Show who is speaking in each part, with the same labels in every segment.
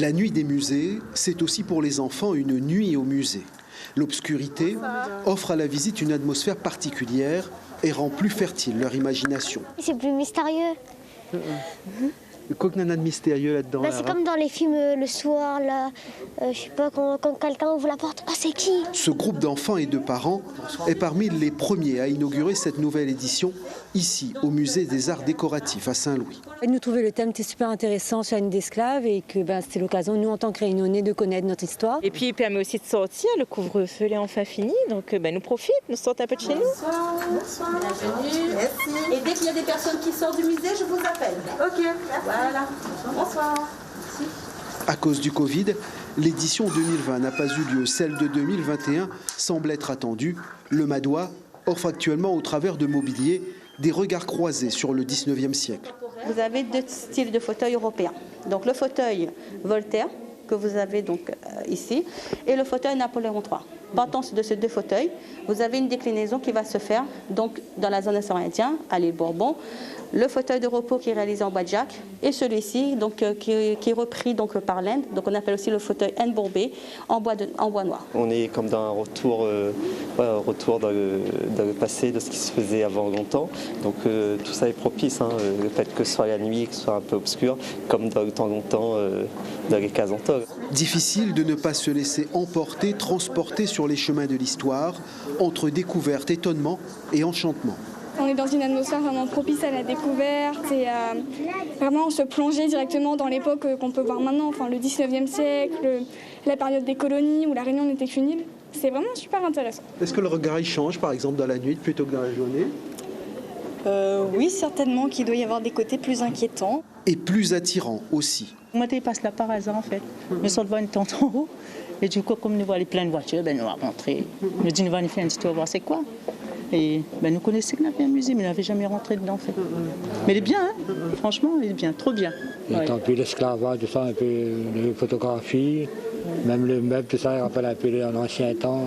Speaker 1: La nuit des musées, c'est aussi pour les enfants une nuit au musée. L'obscurité offre à la visite une atmosphère particulière et rend plus fertile leur imagination.
Speaker 2: C'est plus mystérieux.
Speaker 1: Quoi qu'il y en a de mystérieux là-dedans?
Speaker 2: C'est comme dans les films le soir, là, je sais pas, quand quelqu'un ouvre la porte, c'est qui?
Speaker 1: Ce groupe d'enfants et de parents est parmi les premiers à inaugurer cette nouvelle édition ici, au musée des arts décoratifs à Saint-Louis.
Speaker 3: Nous trouver le thème était super intéressant sur la nuit d'esclaves et que c'était l'occasion, nous en tant que Réunionnais, de connaître notre histoire.
Speaker 4: Et puis il permet aussi de sortir, le couvre-feu est enfin fini, donc nous profite, nous sortons un peu de chez nous.
Speaker 5: Bonsoir. Bienvenue. Merci. Et dès qu'il y a des personnes qui sortent du musée, je vous appelle. Ok, voilà. Bonsoir. Merci.
Speaker 1: À cause du Covid, l'édition 2020 n'a pas eu lieu. Celle de 2021 semble être attendue. Le Madois offre actuellement, au travers de mobilier, des regards croisés sur le 19e siècle.
Speaker 5: Vous avez deux styles de fauteuils européens. Donc le fauteuil Voltaire, que vous avez donc ici, et le fauteuil Napoléon III. Partant de ces deux fauteuils, vous avez une déclinaison qui va se faire donc dans la zone océan Indien, à l'île Bourbon. Le fauteuil de repos qui est réalisé en bois de Jacques et celui-ci donc qui est repris donc par l'Inde. Donc on appelle aussi le fauteuil Inde-Bourbé en bois noir.
Speaker 6: On est comme dans un retour dans le passé de ce qui se faisait avant longtemps. Donc tout ça est propice. Le fait que ce soit la nuit, que ce soit un peu obscur, comme dans le temps longtemps dans les cases en tôle.
Speaker 1: Difficile de ne pas se laisser emporter, transporter sur les chemins de l'histoire, entre découverte, étonnement et enchantement.
Speaker 7: On est dans une atmosphère vraiment propice à la découverte et à vraiment se plonger directement dans l'époque qu'on peut voir maintenant, enfin le 19e siècle, la période des colonies où la Réunion n'était qu'une île. C'est vraiment super intéressant.
Speaker 1: Est-ce que le regard il change par exemple dans la nuit plutôt que dans la journée?
Speaker 8: Oui, certainement qu'il doit y avoir des côtés plus inquiétants.
Speaker 1: Et plus attirant aussi.
Speaker 9: Moi, je passe là par hasard en fait. Je sors devant une tente en haut et du coup, comme nous voyons plein de voitures, nous allons rentrer. Nous disons, nous allons faire un petit tour voir c'est quoi. Et nous connaissions qu'il y avait un musée, mais nous n'avions jamais rentré dedans en fait. Mais il est bien, hein. Franchement, il est bien, trop bien.
Speaker 10: Et tant pis l'esclavage, tout ça, un peu les photographies, même le meuble, tout ça, il rappelle un peu l'ancien temps.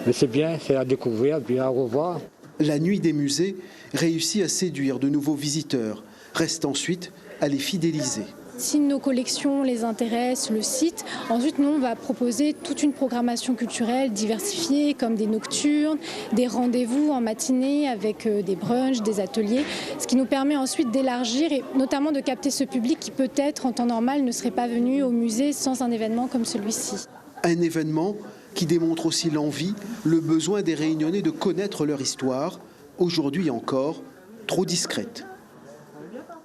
Speaker 10: Mais c'est bien, c'est à découvrir, puis à revoir.
Speaker 1: La nuit des musées réussit à séduire de nouveaux visiteurs. Reste ensuite à les fidéliser.
Speaker 11: Si nos collections les intéressent, le site, ensuite nous on va proposer toute une programmation culturelle diversifiée comme des nocturnes, des rendez-vous en matinée avec des brunchs, des ateliers, ce qui nous permet ensuite d'élargir et notamment de capter ce public qui peut-être en temps normal ne serait pas venu au musée sans un événement comme celui-ci.
Speaker 1: Un événement qui démontre aussi l'envie, le besoin des Réunionnais de connaître leur histoire, aujourd'hui encore trop discrète.